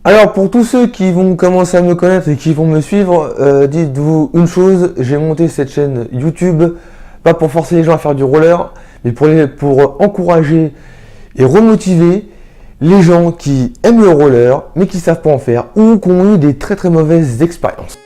Alors pour tous ceux qui vont commencer à me connaître et qui vont me suivre, dites-vous une chose, j'ai monté cette chaîne YouTube, pas pour forcer les gens à faire du roller, mais pour encourager et remotiver les gens qui aiment le roller, mais qui ne savent pas en faire, ou qui ont eu des très très mauvaises expériences.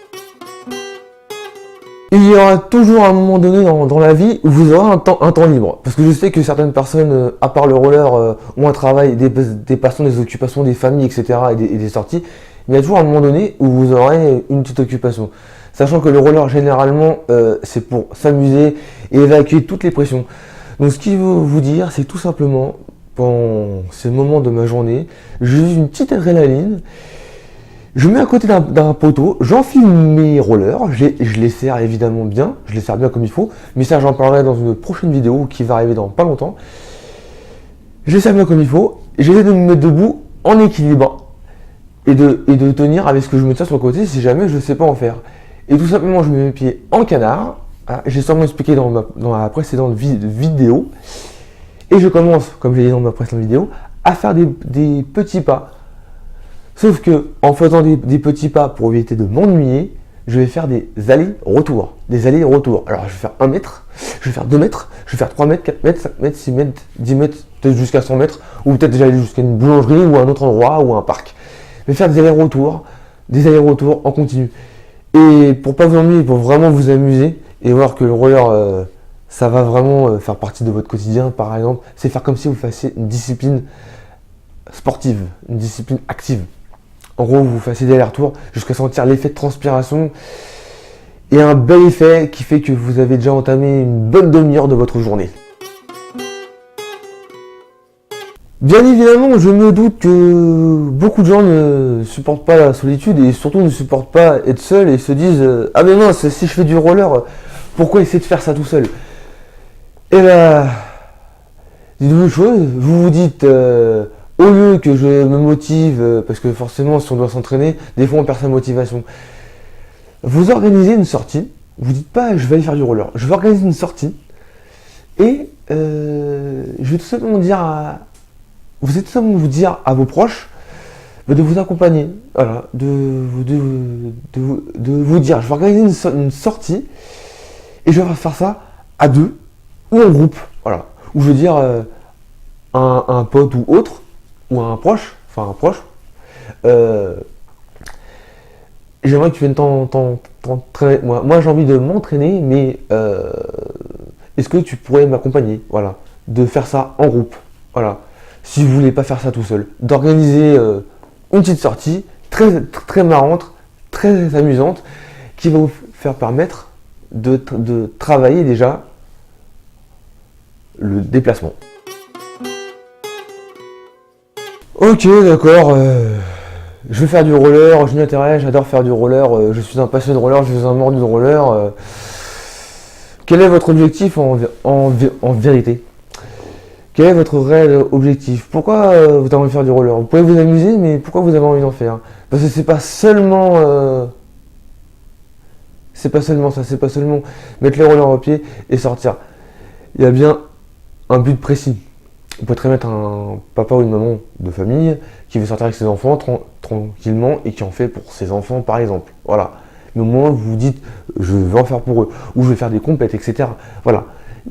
Il y aura toujours un moment donné dans la vie où vous aurez un temps libre. Parce que je sais que certaines personnes, à part le roller, ont un travail, des passions, des occupations, des familles, etc. et des sorties. Mais il y a toujours un moment donné où vous aurez une petite occupation. Sachant que le roller, généralement, c'est pour s'amuser et évacuer toutes les pressions. Donc ce qu'il veut vous dire, c'est tout simplement, pendant ces moments de ma journée, je vis une petite adrénaline. Je mets à côté d'un poteau, j'enfile mes rollers, je les serre évidemment bien, je les serre bien comme il faut, mais ça j'en parlerai dans une prochaine vidéo qui va arriver dans pas longtemps. Je les serre bien comme il faut, j'essaie de me mettre debout en équilibre et de tenir avec ce que je me tiens sur le côté si jamais je ne sais pas en faire. Et tout simplement je mets mes pieds en canard, j'ai sûrement expliqué dans la précédente vidéo, et je commence, comme j'ai dit dans ma précédente vidéo, à faire des petits pas. Sauf que en faisant des petits pas pour éviter de m'ennuyer, je vais faire des allers-retours. Des allers-retours. Alors je vais faire 1 mètre, je vais faire 2 mètres, je vais faire 3 mètres, 4 mètres, 5 mètres, 6 mètres, 10 mètres, peut-être jusqu'à 100 mètres, ou peut-être déjà aller jusqu'à une boulangerie ou un autre endroit ou un parc. Je vais faire des allers-retours en continu. Et pour pas vous ennuyer, pour vraiment vous amuser et voir que le roller, ça va vraiment faire partie de votre quotidien, par exemple, c'est faire comme si vous fassiez une discipline sportive, une discipline active. En gros, vous fassiez des allers-retours jusqu'à sentir l'effet de transpiration et un bel effet qui fait que vous avez déjà entamé une bonne demi-heure de votre journée. Bien évidemment, je me doute que beaucoup de gens ne supportent pas la solitude et surtout ne supportent pas être seul et se disent « Ah mais mince, si je fais du roller, pourquoi essayer de faire ça tout seul ?» Et là, dites-vous une chose, vous vous dites au lieu que je me motive, parce que forcément si on doit s'entraîner, des fois on perd sa motivation. Vous organisez une sortie, vous dites pas je vais aller faire du roller, je vais organiser une sortie et je vais tout simplement vous dire à vos proches de vous accompagner, voilà, de vous dire je vais organiser une sortie et je vais faire ça à 2 ou en groupe, voilà, ou je veux dire un pote ou autre, ou un proche, j'aimerais que tu viennes t'entraîner. Moi j'ai envie de m'entraîner, mais est-ce que tu pourrais m'accompagner, voilà, de faire ça en groupe, voilà, si vous voulez pas faire ça tout seul, d'organiser une petite sortie très, très marrante, très amusante, qui va vous faire permettre de travailler déjà le déplacement. Ok, d'accord, je vais faire du roller, je m'y intéresse, j'adore faire du roller, je suis un passionné de roller, je suis un mordu de roller. Quel est votre objectif en vérité? Quel est votre réel objectif? Pourquoi vous avez envie de faire du roller? Vous pouvez vous amuser, mais pourquoi vous avez envie d'en faire? Parce que c'est pas seulement ça, c'est pas seulement mettre les rollers au pied et sortir. Il y a bien un but précis. Vous pouvez très bien être un papa ou une maman de famille qui veut sortir avec ses enfants tranquillement et qui en fait pour ses enfants par exemple. Voilà. Mais au moins vous vous dites je vais en faire pour eux ou je vais faire des compètes, etc. Voilà.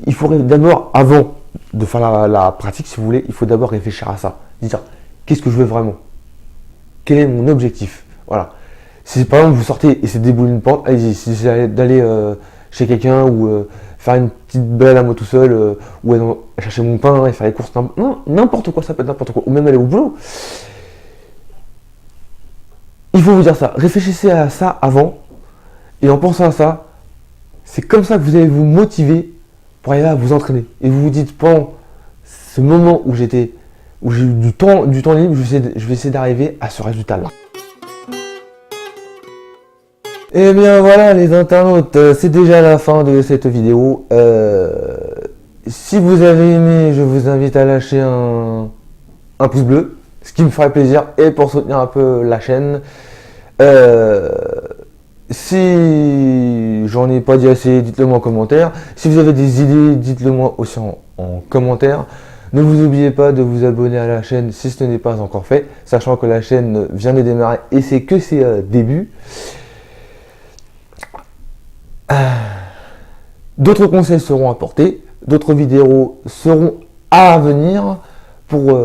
Il faudrait d'abord, avant de faire la pratique si vous voulez, il faut d'abord réfléchir à ça. Dire qu'est-ce que je veux vraiment? Quel est mon objectif? Voilà. Si par exemple vous sortez et c'est débouler une pente, allez-y. Si c'est d'aller chez quelqu'un ou faire une petite balade à moi tout seul, ou aller chercher mon pain et faire les courses, n'importe quoi, ça peut être n'importe quoi, ou même aller au boulot. Il faut vous dire ça, réfléchissez à ça avant, et en pensant à ça, c'est comme ça que vous allez vous motiver pour arriver à vous entraîner. Et vous vous dites, pendant ce moment où j'ai eu du temps libre, je vais essayer d'arriver à ce résultat-là. Et bien voilà les internautes, c'est déjà la fin de cette vidéo. Si vous avez aimé, je vous invite à lâcher un pouce bleu, ce qui me ferait plaisir, et pour soutenir un peu la chaîne. Si j'en ai pas dit assez, dites-le moi en commentaire. Si vous avez des idées, dites-le moi aussi en commentaire. Ne vous oubliez pas de vous abonner à la chaîne si ce n'est pas encore fait, sachant que la chaîne vient de démarrer et c'est que ses débuts. D'autres conseils seront apportés, d'autres vidéos seront à venir pour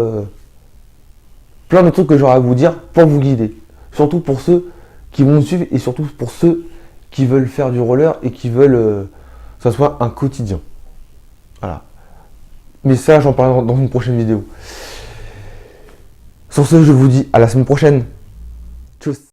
plein de trucs que j'aurai à vous dire pour vous guider. Surtout pour ceux qui vont me suivre et surtout pour ceux qui veulent faire du roller et qui veulent que ça soit un quotidien. Voilà. Mais ça, j'en parlerai dans une prochaine vidéo. Sur ce, je vous dis à la semaine prochaine. Tchuss.